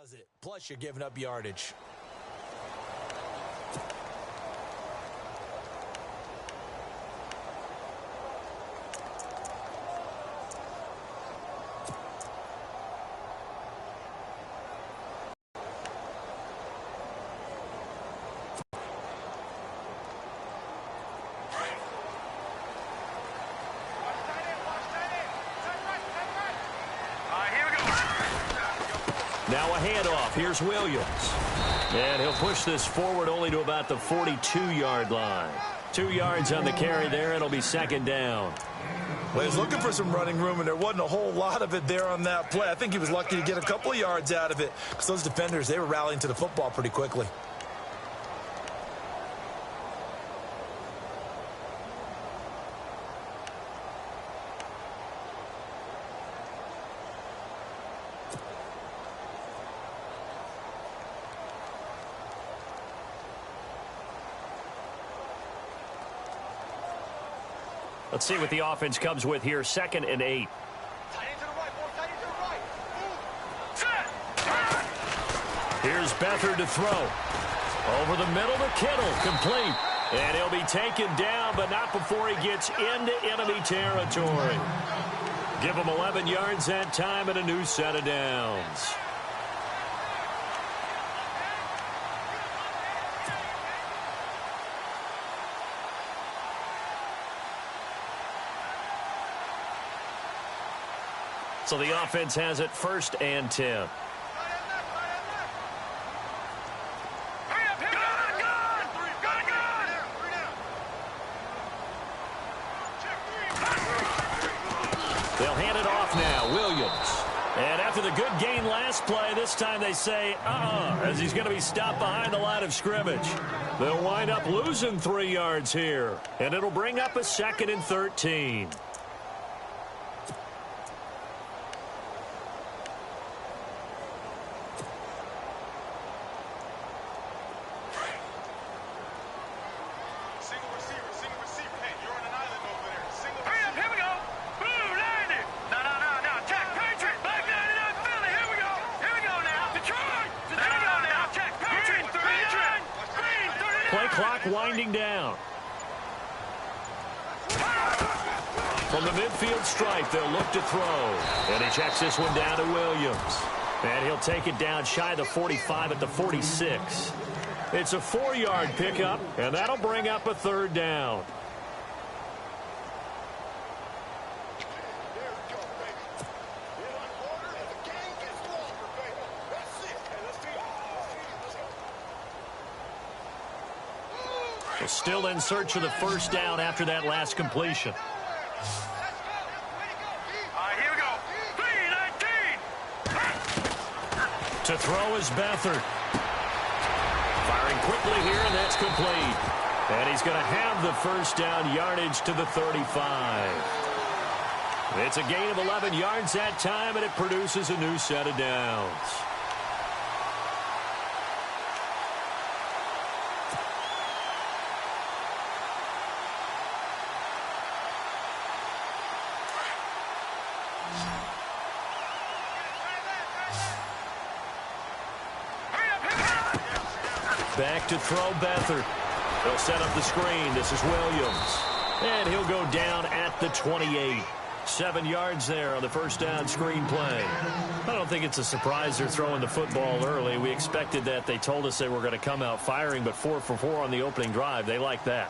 does it. Plus, you're giving up yardage. Now a handoff. Here's Williams. And he'll push this forward only to about the 42-yard line. 2 yards on the carry there. It'll be second down. Well, he was looking for some running room, and there wasn't a whole lot of it there on that play. I think he was lucky to get a couple of yards out of it because those defenders, they were rallying to the football pretty quickly. Let's see what the offense comes with here. 2nd and 8. Here's Beathard to throw. Over the middle to Kittle. Complete. And he'll be taken down, but not before he gets into enemy territory. Give him 11 yards that time and a new set of downs. So the offense has it 1st and 10. They'll hand it off now. Williams. And after the good gain last play, this time they say, as he's going to be stopped behind the line of scrimmage. They'll wind up losing 3 yards here. And it'll bring up a 2nd and 13. Winding down. From the midfield stripe, they'll look to throw. And he checks this one down to Williams. And he'll take it down shy of the 45 at the 46. It's a 4-yard pickup, and that'll bring up a 3rd down. Still in search of the 1st down after that last completion. Here we go. 3-19. To throw is Beathard. Firing quickly here, and that's complete. And he's going to have the 1st down yardage to the 35. It's a gain of 11 yards that time, and it produces a new set of downs. Back to throw Beathard. They'll set up the screen. This is Williams. And he'll go down at the 28. 7 yards there on the 1st down screen play. I don't think it's a surprise they're throwing the football early. We expected that. They told us they were going to come out firing, but 4 for 4 on the opening drive. They like that.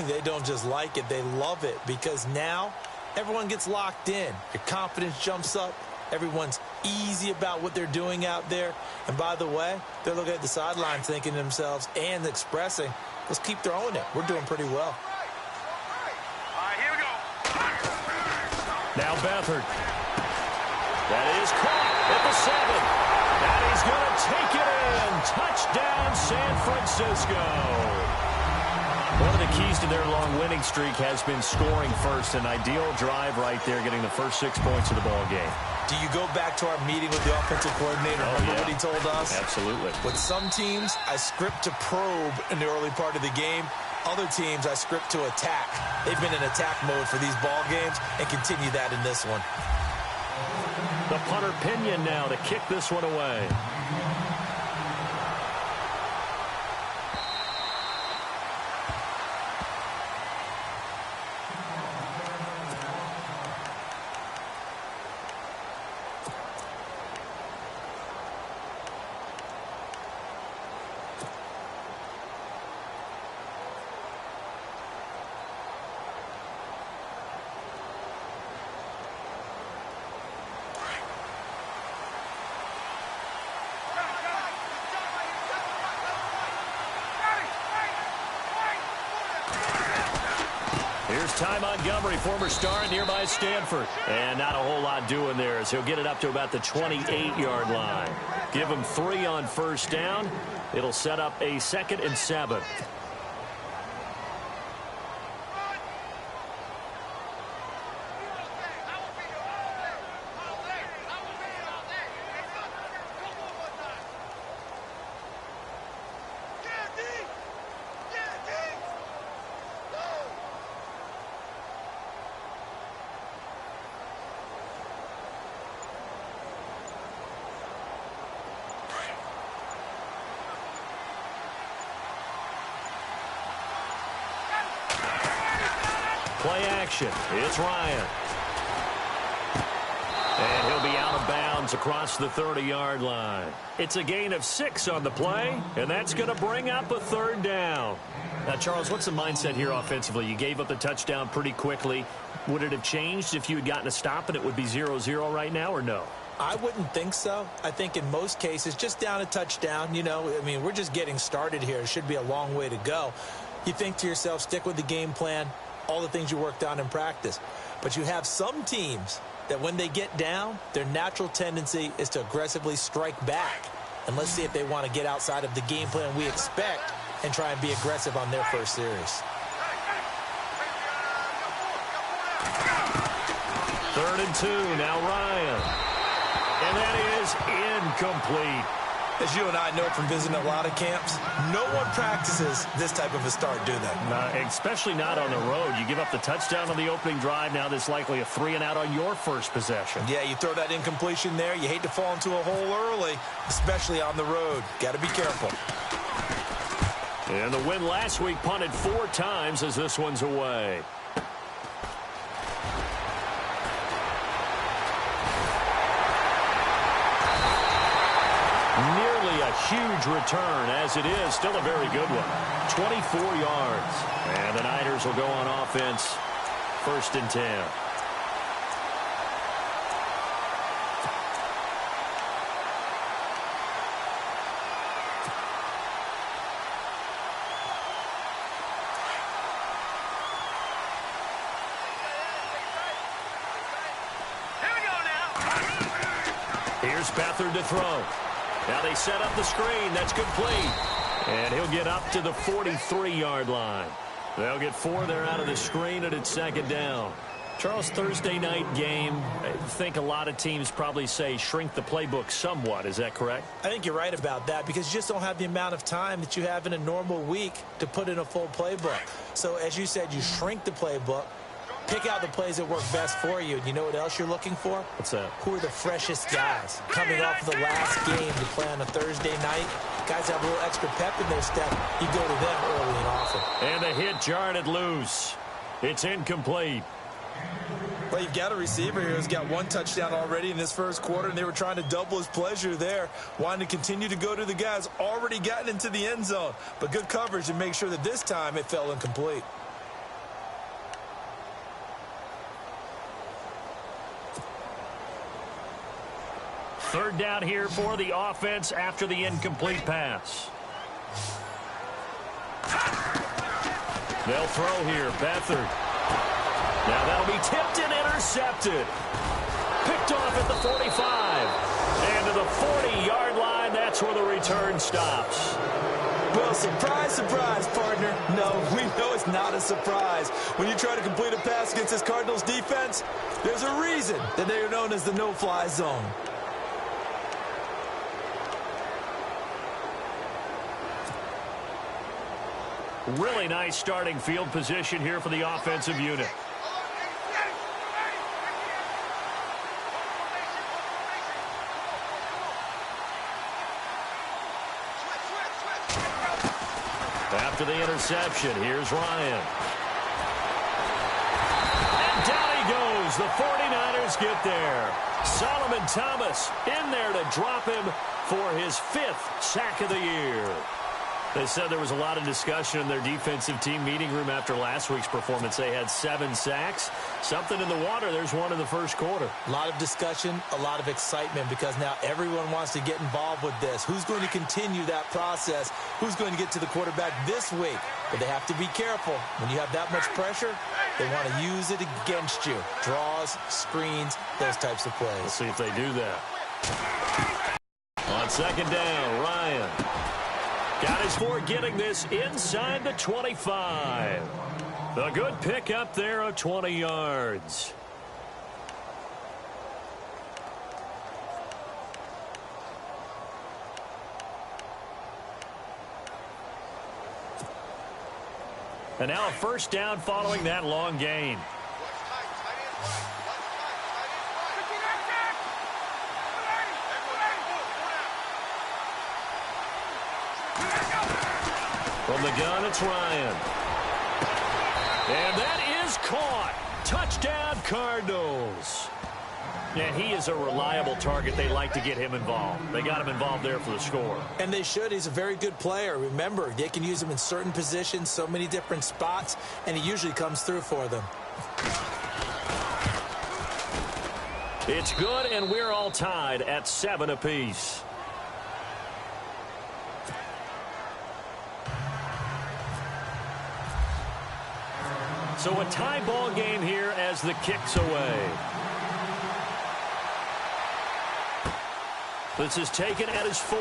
They don't just like it. They love it because now everyone gets locked in. Your confidence jumps up. Everyone's easy about what they're doing out there. And by the way, they're looking at the sideline thinking to themselves and expressing, let's keep throwing it. We're doing pretty well. Here we go. Now Beathard. That is caught at the 7. And he's going to take it in. Touchdown, San Francisco. One of the keys to their long winning streak has been scoring first. An ideal drive right there, getting the first 6 points of the ball game. Do you go back to our meeting with the offensive coordinator? Remember what he told us? Absolutely. With some teams, I script to probe in the early part of the game. Other teams, I script to attack. They've been in attack mode for these ball games and continue that in this one. The punter Pinion now to kick this one away. Here's Ty Montgomery, former star at nearby Stanford. And not a whole lot doing there as he'll get it up to about the 28-yard line. Give him 3 on first down. It'll set up a 2nd and 7. Play action. It's Ryan. And he'll be out of bounds across the 30-yard line. It's a gain of 6 on the play, and that's going to bring up a 3rd down. Now, Charles, what's the mindset here offensively? You gave up the touchdown pretty quickly. Would it have changed if you had gotten a stop and it would be 0-0 right now, or no? I wouldn't think so. I think in most cases, just down a touchdown, you know, I mean, we're just getting started here. It should be a long way to go. You think to yourself, stick with the game plan, all the things you worked on in practice. But you have some teams that when they get down, their natural tendency is to aggressively strike back. And let's see if they want to get outside of the game plan we expect and try and be aggressive on their first series. 3rd and 2, now Ryan. And that is incomplete. As you and I know from visiting a lot of camps, no one practices this type of a start, do they? Especially not on the road. You give up the touchdown on the opening drive. Now there's likely a 3-and-out on your first possession. Yeah, you throw that incompletion there. You hate to fall into a hole early, especially on the road. Got to be careful. And the win last week punted 4 times as this one's away. Nearly a huge return, as it is still a very good one. 24 yards. And the Niners will go on offense. 1st and 10. Here's Beathard to throw. Now they set up the screen. That's complete. And he'll get up to the 43-yard line. They'll get 4 there out of the screen, and it's 2nd down. Charles, Thursday night game, I think a lot of teams probably say shrink the playbook somewhat. Is that correct? I think you're right about that because you just don't have the amount of time that you have in a normal week to put in a full playbook. So as you said, you shrink the playbook. Pick out the plays that work best for you. And you know what else you're looking for? What's that? Who are the freshest guys? Coming off of the last game to play on a Thursday night. Guys have a little extra pep in their step. You go to them early and often. And the hit jarred it loose. It's incomplete. Well, you've got a receiver here who's got 1 touchdown already in this first quarter, and they were trying to double his pleasure there, wanting to continue to go to the guys already gotten into the end zone. But good coverage to make sure that this time it fell incomplete. Third down here for the offense after the incomplete pass. They'll throw here. Beathard. Now that'll be tipped and intercepted. Picked off at the 45. And to the 40-yard line, that's where the return stops. Well, surprise, surprise, partner. No, we know it's not a surprise. When you try to complete a pass against this Cardinals defense, there's a reason that they are known as the no-fly zone. Really nice starting field position here for the offensive unit. after the interception. Here's Ryan. And down he goes. The 49ers get there. Solomon Thomas in there to drop him for his 5th sack of the year. They said there was a lot of discussion in their defensive team meeting room after last week's performance. They had 7 sacks. Something in the water. There's one in the first quarter. A lot of discussion, a lot of excitement, because now everyone wants to get involved with this. Who's going to continue that process? Who's going to get to the quarterback this week? But they have to be careful. When you have that much pressure, they want to use it against you. Draws, screens, those types of plays. Let's see if they do that. On second down, Ryan. Got his 4 getting this inside the 25. A good pick up there of 20 yards. And now a first down following that long gain. From the gun, it's Ryan. And that is caught. Touchdown, Cardinals. And he is a reliable target. They like to get him involved. They got him involved there for the score. And they should. He's a very good player. Remember, they can use him in certain positions, so many different spots, and he usually comes through for them. It's good, and we're all tied at 7 apiece. So a tie ball game here as the kick's away. This is taken at his 4.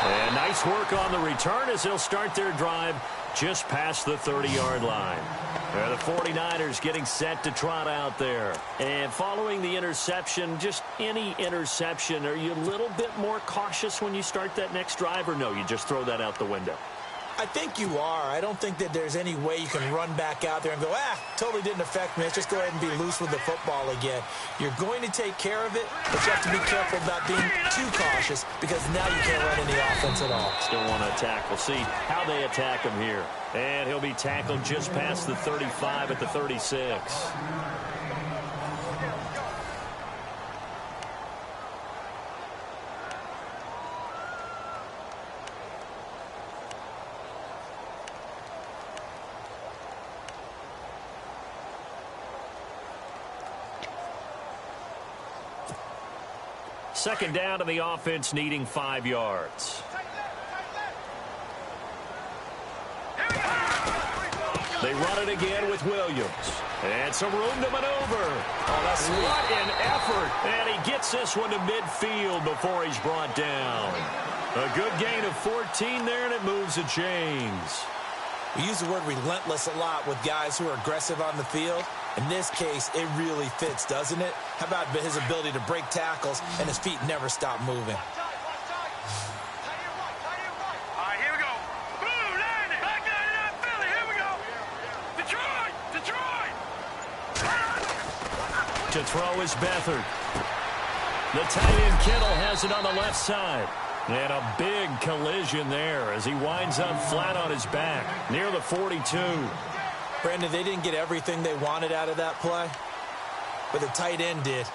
And nice work on the return as they'll start their drive just past the 30-yard line. The 49ers getting set to trot out there. And following the interception, just any interception, are you a little bit more cautious when you start that next drive, or no, you just throw that out the window? I think you are. I don't think that there's any way you can run back out there and go, totally didn't affect me. Let's just go ahead and be loose with the football again. You're going to take care of it, but you have to be careful about being too cautious, because now you can't run any offense at all. Still want to attack. We'll see how they attack him here. And he'll be tackled just past the 35 at the 36. Second down to the offense, needing 5 yards. They run it again with Williams. And some room to maneuver. Oh, that's sweet. What an effort. And he gets this one to midfield before he's brought down. A good gain of 14 there, and it moves the chains. We use the word relentless a lot with guys who are aggressive on the field. In this case, it really fits, doesn't it? How about his ability to break tackles and his feet never stop moving? All right, here we go. Boom, land it. Back 99 Philly. Here we go. Detroit. To throw is Beathard. The tight end Kittle has it on the left side. And a big collision there as he winds up flat on his back near the 42. Brandon, they didn't get everything they wanted out of that play, but the tight end did.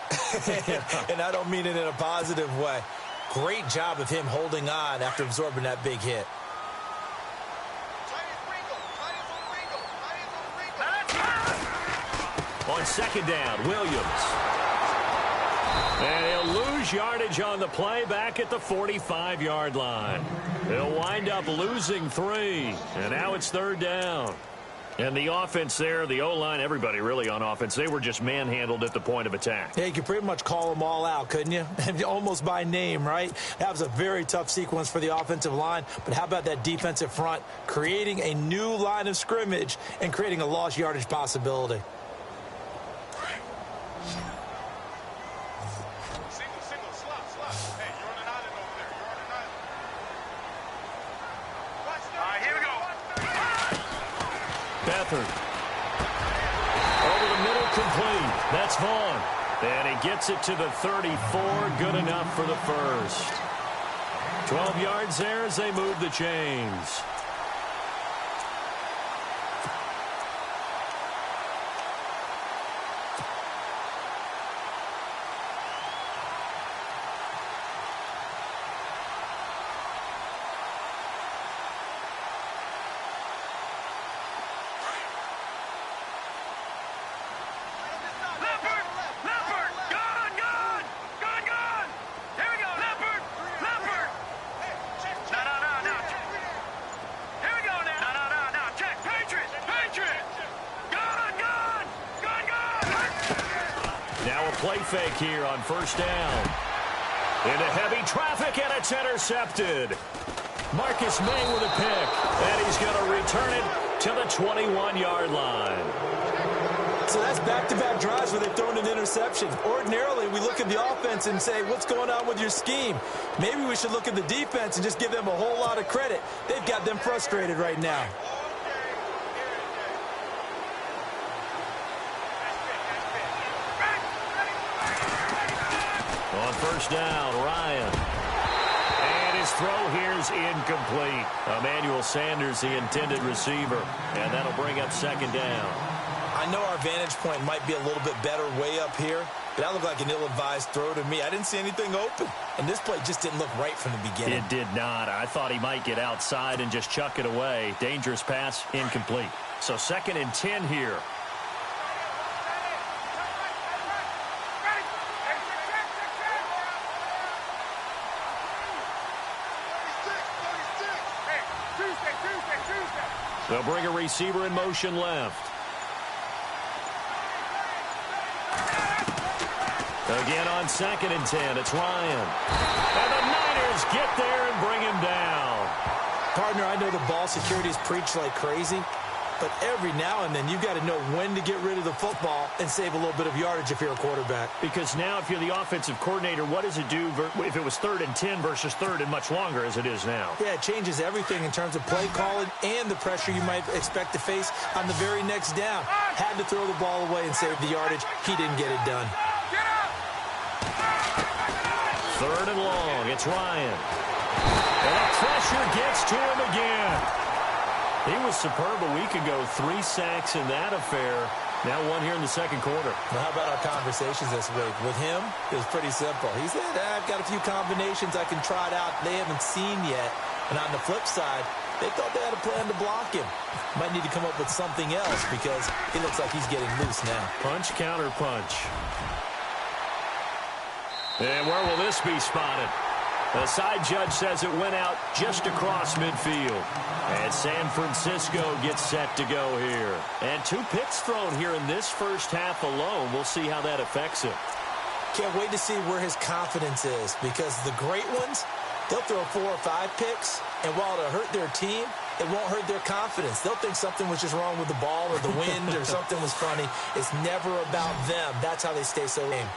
And I don't mean it in a positive way. Great job of him holding on after absorbing that big hit. On second down, Williams. And he'll lose yardage on the play back at the 45-yard line. They'll wind up losing 3. And now it's third down. And the offense there, the O-line, everybody really on offense, they were just manhandled at the point of attack. Yeah, you could pretty much call them all out, couldn't you? Almost by name, right? That was a very tough sequence for the offensive line. But how about that defensive front creating a new line of scrimmage and creating a lost yardage possibility? Beathard. Over the middle, complete. That's Vaughn. And he gets it to the 34. Good enough for the first. 12 yards there as they move the chains. Play fake here on first down. Into heavy traffic, and it's intercepted. Marcus May with a pick, and he's going to return it to the 21-yard line. So that's back-to-back drives where they've thrown an interception. Ordinarily, we look at the offense and say, what's going on with your scheme? Maybe we should look at the defense and just give them a whole lot of credit. They've got them frustrated right now. On first down, Ryan. And his throw here's incomplete. Emmanuel Sanders, the intended receiver. And that'll bring up second down. I know our vantage point might be a little bit better way up here, but that looked like an ill-advised throw to me. I didn't see anything open. And this play just didn't look right from the beginning. It did not. I thought he might get outside and just chuck it away. Dangerous pass, incomplete. So 2nd and 10 here. They'll bring a receiver in motion left. Again on 2nd and 10, it's Ryan. And the Niners get there and bring him down. Partner, I know the ball security is preached like crazy, but every now and then you've got to know when to get rid of the football and save a little bit of yardage if you're a quarterback. Because now if you're the offensive coordinator, what does it do if it was 3rd and 10 versus 3rd and much longer as it is now? Yeah, it changes everything in terms of play calling and the pressure you might expect to face on the very next down. Had to throw the ball away and save the yardage. He didn't get it done. 3rd and long, it's Ryan. And the pressure gets to him again. He was superb a week ago. 3 sacks in that affair. Now 1 here in the second quarter. Well, how about our conversations this week? With him, it was pretty simple. He said, I've got a few combinations I can try it out they haven't seen yet. And on the flip side, they thought they had a plan to block him. Might need to come up with something else because he looks like he's getting loose now. Punch, counter punch. And where will this be spotted? The side judge says it went out just across midfield. And San Francisco gets set to go here. And 2 picks thrown here in this first half alone. We'll see how that affects him. Can't wait to see where his confidence is because the great ones, they'll throw 4 or 5 picks, and while it'll hurt their team, it won't hurt their confidence. They'll think something was just wrong with the ball or the wind or something was funny. It's never about them. That's how they stay so lame.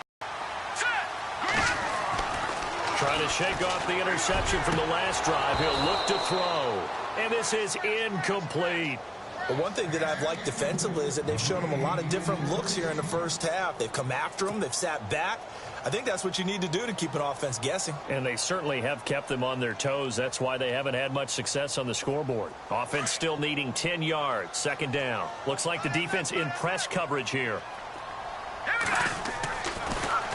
Trying to shake off the interception from the last drive. He'll look to throw. And this is incomplete. But one thing that I've liked defensively is that they've shown him a lot of different looks here in the first half. They've come after him. They've sat back. I think that's what you need to do to keep an offense guessing. And they certainly have kept them on their toes. That's why they haven't had much success on the scoreboard. Offense still needing 10 yards. 2nd down. Looks like the defense in press coverage here.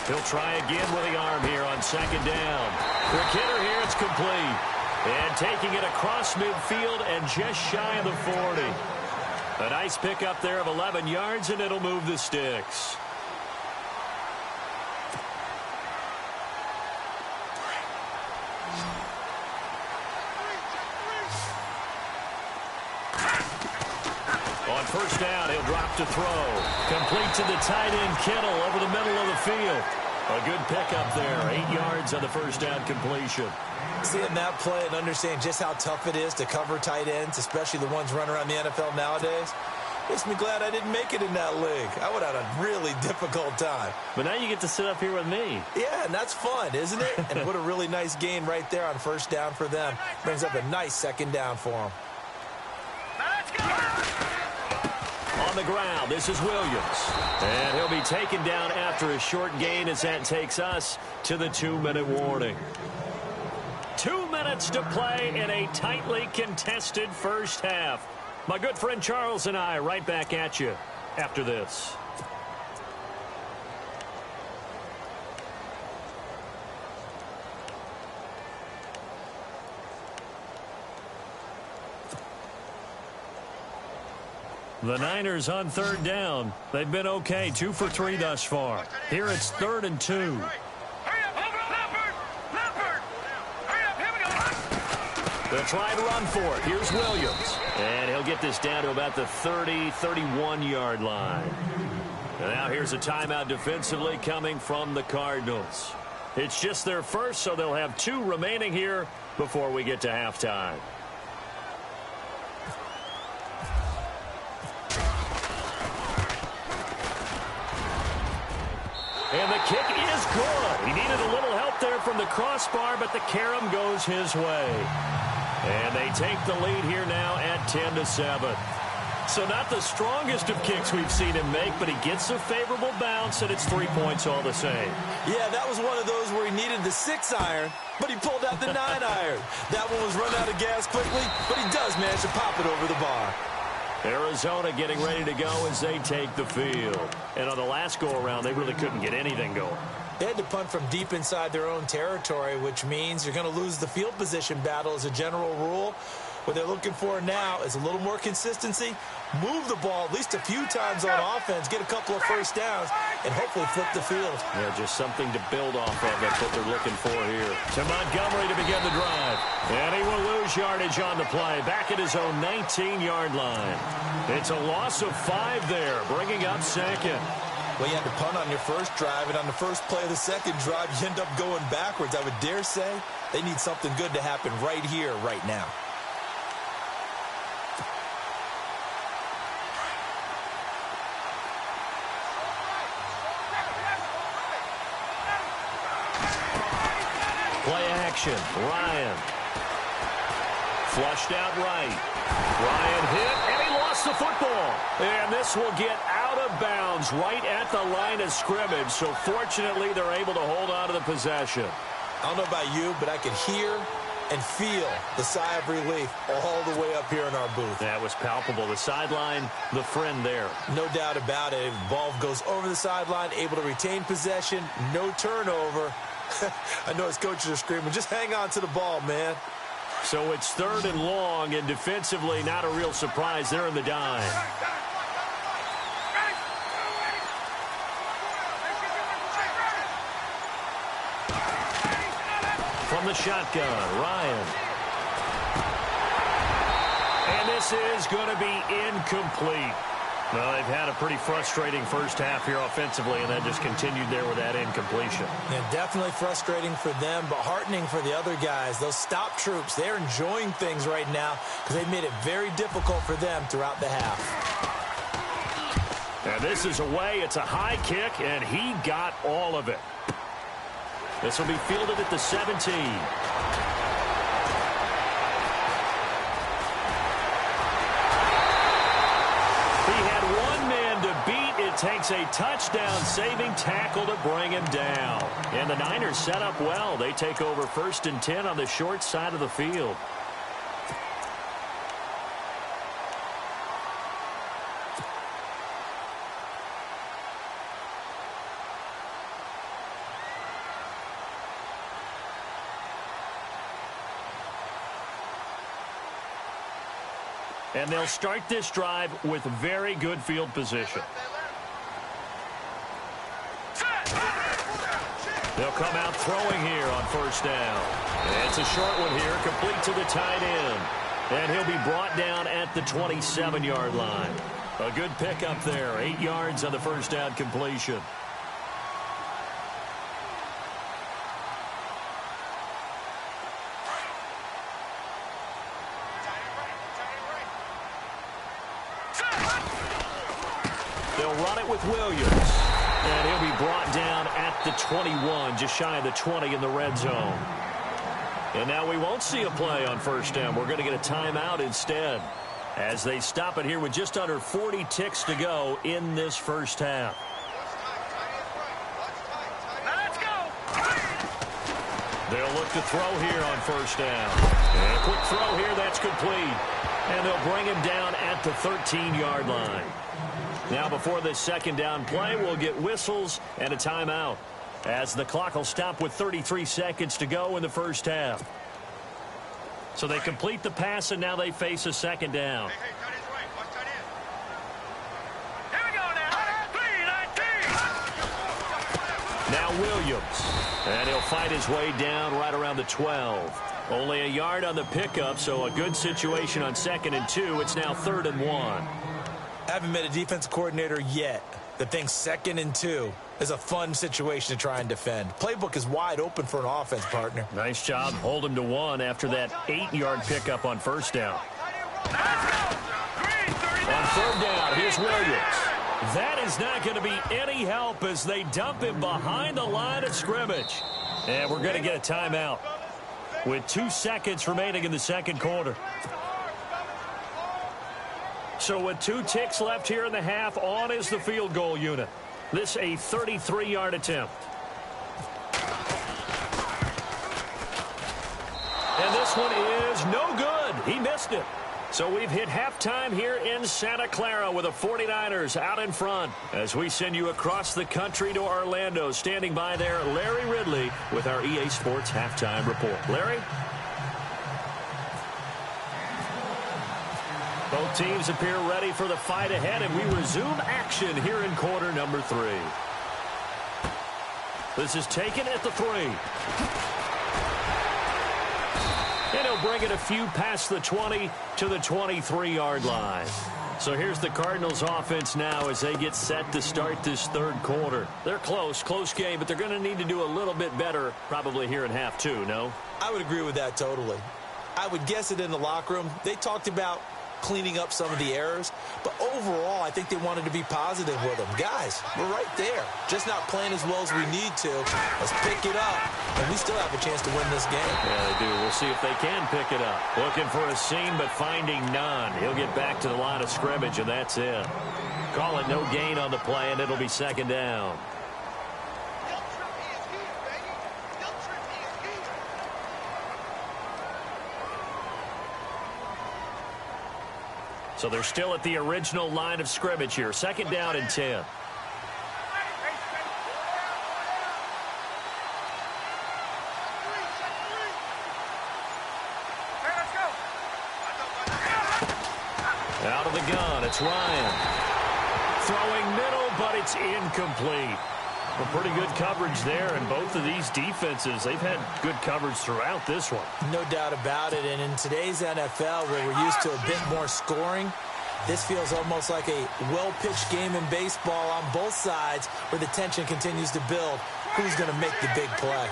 He'll try again with the arm here on 2nd down. Quick hitter here, it's complete. And taking it across midfield and just shy of the 40. A nice pickup there of 11 yards, and it'll move the sticks. On first down, he'll drop to throw. Complete to the tight end, Kittle, over the middle of the field. A good pickup there. 8 yards on the first down completion. Seeing that play and understanding just how tough it is to cover tight ends, especially the ones running around the NFL nowadays, makes me glad I didn't make it in that league. I would have had a really difficult time. But now you get to sit up here with me. Yeah, and that's fun, isn't it? And what a really nice gain right there on first down for them. Brings up a nice 2nd down for them. Let's go! On the ground, this is Williams. And he'll be taken down after a short gain as that takes us to the 2-minute warning. 2 minutes to play in a tightly contested first half. My good friend Charles and I right back at you after this. The Niners on third down. They've been okay, 2 for 3 thus far. Here it's 3rd and 2. They'll try and run for it. Here's Williams. And he'll get this down to about the 30, 31-yard line. And now here's a timeout defensively coming from the Cardinals. It's just their first, so they'll have 2 remaining here before we get to halftime. And the kick is good. He needed a little help there from the crossbar, but the carom goes his way. And they take the lead here now at 10-7. So not the strongest of kicks we've seen him make, but he gets a favorable bounce, and it's 3 points all the same. Yeah, that was one of those where he needed the 6-iron, but he pulled out the 9-iron. That one was run out of gas quickly, but he does manage to pop it over the bar. Arizona getting ready to go as they take the field. And on the last go-around, they really couldn't get anything going. They had to punt from deep inside their own territory, which means you're going to lose the field position battle as a general rule. What they're looking for now is a little more consistency, move the ball at least a few times on offense, get a couple of first downs, and hopefully flip the field. Yeah, just something to build off of. That's what they're looking for here. To Montgomery to begin the drive. And he will lose yardage on the play, back at his own 19-yard line. It's a loss of 5 there, bringing up second. Well, you had to punt on your first drive, and on the first play of the second drive, you end up going backwards. I would dare say they need something good to happen right here, right now. Play action. Ryan. Flushed out right. Ryan hit, and he lost the football. And this will get out of bounds right at the line of scrimmage. So fortunately, they're able to hold on to the possession. I don't know about you, but I could hear and feel the sigh of relief all the way up here in our booth. That was palpable. The sideline, the friend there. No doubt about it. Ball goes over the sideline, able to retain possession, no turnover. I know his coaches are screaming, just hang on to the ball, man. So it's 3rd and long, and defensively not a real surprise. They're in the dime. From the shotgun, Ryan. And this is going to be incomplete. Well, they've had a pretty frustrating first half here offensively, and that just continued there with that incompletion. Yeah, definitely frustrating for them, but heartening for the other guys. Those stop troops, they're enjoying things right now because they've made it very difficult for them throughout the half. And this is away. It's a high kick, and he got all of it. This will be fielded at the 17. Takes a touchdown-saving tackle to bring him down. And the Niners set up well. They take over 1st and 10 on the short side of the field. And they'll start this drive with very good field position. They'll come out throwing here on 1st down. And it's a short one here, complete to the tight end. And he'll be brought down at the 27-yard line. A good pickup there, 8 yards on the 1st down completion. They'll run it with Williams. And he'll be brought down at the 21, just shy of the 20 in the red zone. And now we won't see a play on 1st down. We're going to get a timeout instead as they stop it here with just under 40 ticks to go in this first half. They'll look to throw here on first down. And a quick throw here, that's complete. And they'll bring him down at the 13-yard line. Now before this second down play, we'll get whistles and a timeout, as the clock will stop with 33 seconds to go in the first half. So they complete the pass, and now they face a second down. Hey, tight end's right. Watch tight end. Here we go now. 3-19. Now Williams. And he'll fight his way down right around the 12. Only a yard on the pickup, so a good situation on 2nd and 2. It's now 3rd and 1. Haven't met a defense coordinator yet that thinks 2nd and 2 is a fun situation to try and defend. Playbook is wide open for an offense, partner. Nice job. Hold him to 1 after that 8-yard pickup on first down. Let's go. Green, 39. On 3rd down, here's Williams. That is not going to be any help as they dump him behind the line of scrimmage. And we're going to get a timeout with 2 seconds remaining in the second quarter. So with 2 ticks left here in the half, on is the field goal unit. This a 33-yard attempt. And this one is no good. He missed it. So we've hit halftime here in Santa Clara with the 49ers out in front. As we send you across the country to Orlando, standing by there, Larry Ridley with our EA Sports Halftime Report. Larry? Both teams appear ready for the fight ahead, and we resume action here in quarter number 3. This is taken at the 3. And he'll bring it a few past the 20 to the 23-yard line. So here's the Cardinals offense now as they get set to start this third quarter. They're close game, but they're going to need to do a little bit better probably here in half 2, no? I would agree with that totally. I would guess it in the locker room. They talked about cleaning up some of the errors, but overall I think they wanted to be positive with them. Guys, we're right there, just not playing as well as we need to. Let's pick it up, and we still have a chance to win this game. Yeah, they do. We'll see if they can pick it up. Looking for a seam, but finding none. He'll get back to the line of scrimmage, and that's it. Call it no gain on the play, and it'll be second down. So they're still at the original line of scrimmage here. Second down and 10. Hey, let's go. Out of the gun, it's Ryan. Throwing middle, but it's incomplete. Well, pretty good coverage there, and both of these defenses, they've had good coverage throughout this one. No doubt about it, and in today's NFL, where we're used to a bit more scoring, this feels almost like a well-pitched game in baseball on both sides where the tension continues to build. Who's going to make the big play?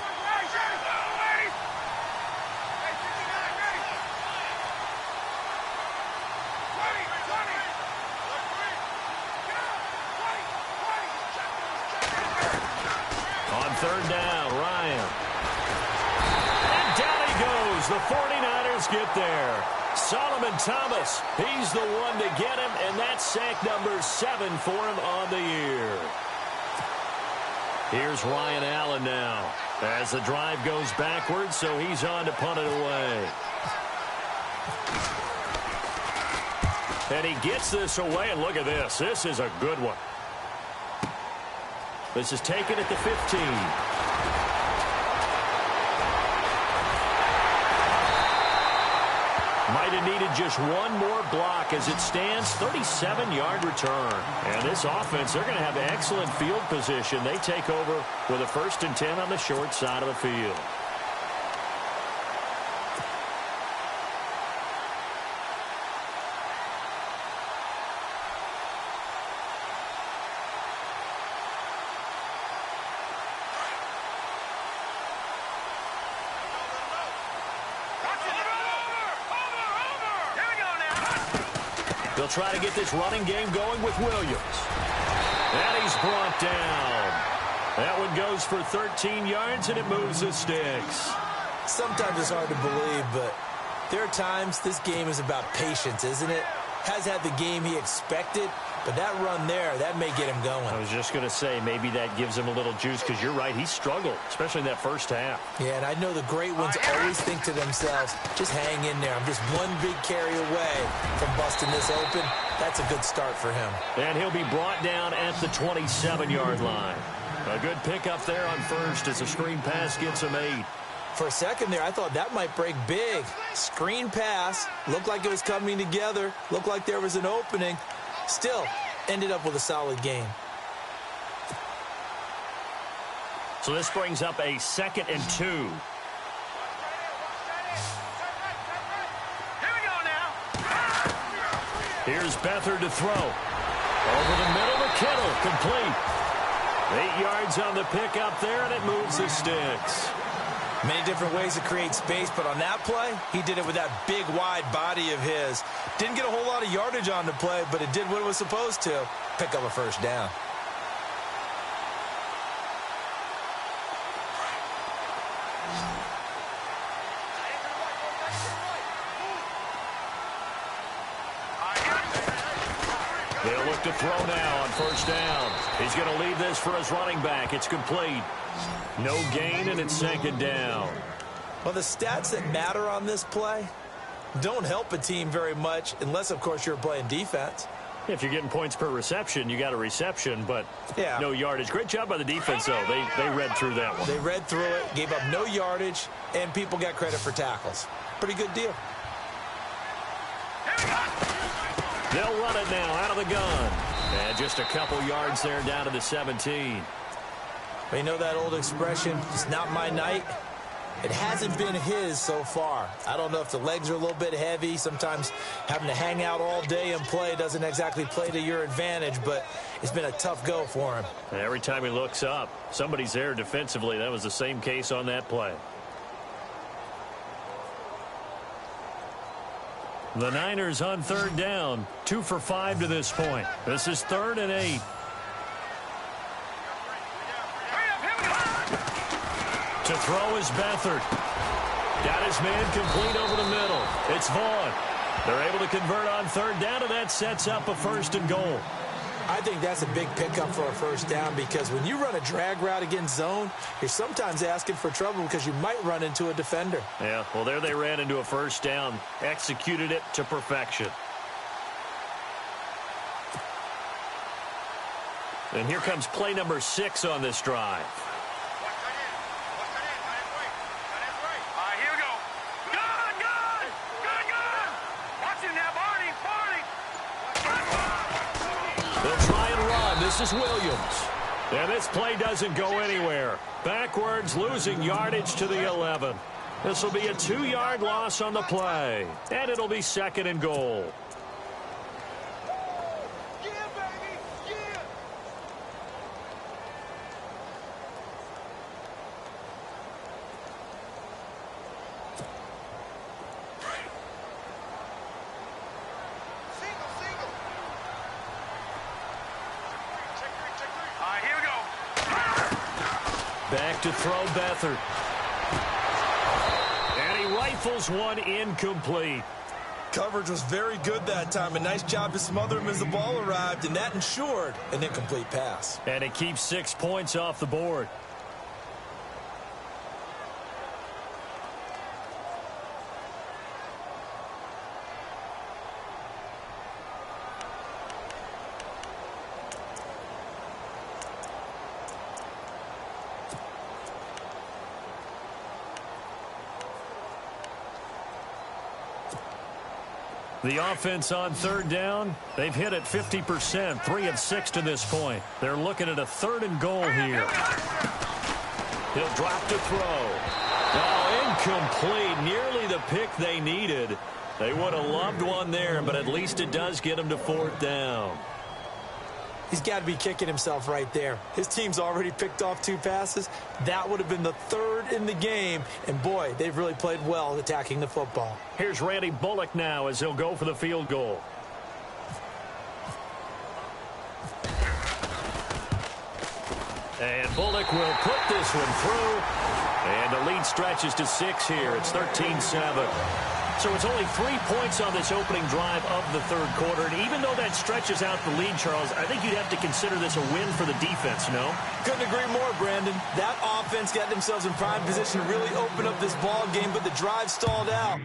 On third down, Ryan. And down he goes. The 49ers get there. Solomon Thomas, he's the one to get him, and that's sack number 7 for him on the year. Here's Ryan Allen now as the drive goes backwards, so he's on to punt it away. And he gets this away, and look at this. This is a good one. This is taken at the 15. Might have needed just one more block as it stands. 37-yard return. And this offense, they're going to have excellent field position. They take over with a 1st and 10 on the short side of the field. They'll try to get this running game going with Williams. And he's brought down. That one goes for 13 yards, and it moves the sticks. Sometimes it's hard to believe, but there are times this game is about patience, isn't it? Has had the game he expected, But that run there, that may get him going. I was just going to say, maybe that gives him a little juice, because you're right, he struggled, especially in that first half. Yeah, and I know the great ones always think to themselves, just hang in there. I'm just one big carry away from busting this open. That's a good start for him. And he'll be brought down at the 27-yard line. A good pickup there on first as a screen pass gets him 8. For a second there, I thought that might break big. Screen pass, looked like it was coming together, looked like there was an opening. Still, ended up with a solid game. So this brings up a 2nd and 2. Here we go now. Here's Beathard to throw. Over the middle to Kittle, complete. 8 yards on the pickup there, and it moves the sticks. Many different ways to create space, but on that play, he did it with that big, wide body of his. Didn't get a whole lot of yardage on the play, but it did what it was supposed to. Pick up a first down. They'll look to throw now on first down. He's going to leave this for his running back. It's complete. No gain, and it's 2nd down. Well, the stats that matter on this play don't help a team very much unless, of course, you're playing defense. If you're getting points per reception, you got a reception, but no yardage. Great job by the defense, though. They read through that one. They read through it, gave up no yardage, and people got credit for tackles. Pretty good deal. They'll run it now out of the gun. And just a couple yards there down to the 17. But you know that old expression, it's not my night? It hasn't been his so far. I don't know if the legs are a little bit heavy. Sometimes having to hang out all day and play doesn't exactly play to your advantage, but it's been a tough go for him. And every time he looks up, somebody's there defensively. That was the same case on that play. The Niners on 3rd down, 2 for 5 to this point. This is 3rd and 8. To throw is Beathard. Got his man complete over the middle. It's Vaughn. They're able to convert on 3rd down, and that sets up a 1st and goal. I think that's a big pickup for a first down because when you run a drag route against zone, you're sometimes asking for trouble because you might run into a defender. Yeah, well, there they ran into a first down, executed it to perfection. And here comes play number 6 on this drive. Here we go. Good. Watch him now, Barney. They'll try and run. This is Williams. And this play doesn't go anywhere. Backwards, losing yardage to the 11. This will be a 2-yard loss on the play. And it'll be 2nd and goal. Here we go. Back to throw Beathard. And he rifles one incomplete. Coverage was very good that time. A nice job to smother him as the ball arrived, and that ensured an incomplete pass. And it keeps 6 points off the board. The offense on 3rd down, they've hit it 50%, 3 of 6 to this point. They're looking at a 3rd and goal here. He'll drop to throw. Oh, incomplete. Nearly the pick they needed. They would have loved one there, but at least it does get them to 4th down. He's got to be kicking himself right there. His team's already picked off 2 passes. That would have been the 3rd in the game. And, boy, they've really played well attacking the football. Here's Randy Bullock now as he'll go for the field goal. And Bullock will put this one through. And the lead stretches to 6 here. It's 13-7. So it's only 3 points on this opening drive of the third quarter. And even though that stretches out the lead, Charles, I think you'd have to consider this a win for the defense, no? Couldn't agree more, Brandon. That offense got themselves in prime position to really open up this ball game, but the drive stalled out.